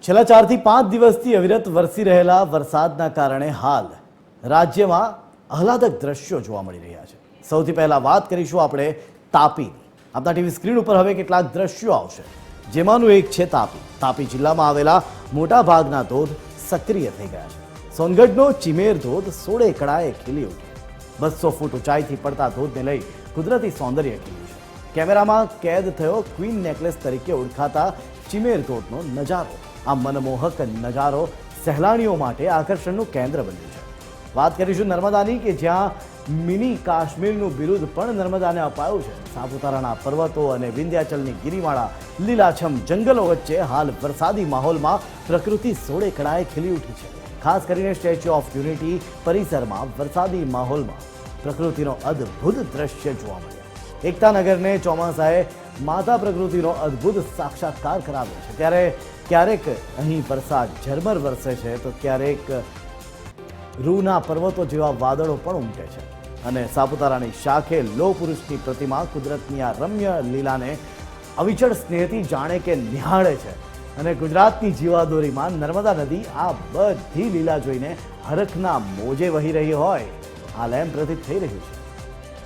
છેલ્લા 4 થી 5 દિવસથી અવિરત વરસી રહેલા વરસાદના કારણે હાલ રાજ્યમાં આહલાદક દ્રશ્યો જોવા મળી રહ્યા છે। સૌથી પહેલા વાત કરીશું આપણે તાપીની। આપણા ટીવી સ્ક્રીન ઉપર હવે કેટલાક દ્રશ્યો આવશે, જેમાંનું એક છે તાપી જિલ્લામાં આવેલા મોટા ભાગના ધોધ સક્રિય થઈ ગયા છે। સોનગઢનો ચિમેર ધોધ 16 કળાએ ખીલી ઉઠ્યો। 200 ફૂટ ઊંચાઈથી પડતા ધોધને લઈ કુદરતી સૌંદર્ય ખીલ્યું છે। કેમેરામાં કેદ થયો ક્વીન નેકલેસ તરીકે ઓળખાતા ચિમેર ધોધનો નજારો। આ મનમોહક નજારો સહેલાણીઓ માટે આકર્ષણનું કેન્દ્ર બન્યું છે। વાત કરીશું નર્મદાની કે જ્યાં મિની કાશ્મીરનું બિરુદ પણ નર્મદાને અપાયું છે। સાપુતારાના પર્વતો અને વિંધ્યાચલની ગિરિમાળા લીલાછમ જંગલો વચ્ચે હાલ વરસાદી માહોલમાં પ્રકૃતિ 16 કળાએ ખીલી ઉઠી છે। ખાસ કરીને સ્ટેચ્યુ ઓફ યુનિટી પરિસરમાં વરસાદી માહોલમાં પ્રકૃતિનો અદ્ભુત દ્રશ્ય જોવા મળ્યા। એકતાનગરને ચોમાસાએ માતા પ્રકૃતિનો અદ્ભુત સાક્ષાત્કાર કરાવ્યો છે। ત્યારે ક્યારેક અહીં વરસાદ ઝરમર વરસે છે તો ક્યારેક રૂના પર્વતો જેવા વાદળો પણ ઉમટે છે અને સાપુતારાની શાખે લોહ પુરુષની પ્રતિમા કુદરતની આ રમ્ય લીલાને અવિચળ સ્નેહથી જાણે કે નિહાળે છે અને ગુજરાતની જીવાદોરીમાં નર્મદા નદી આ બધી લીલા જોઈને હરખના મોજે વહી રહી હોય હાલ એમ પ્રતીત થઈ રહ્યું છે।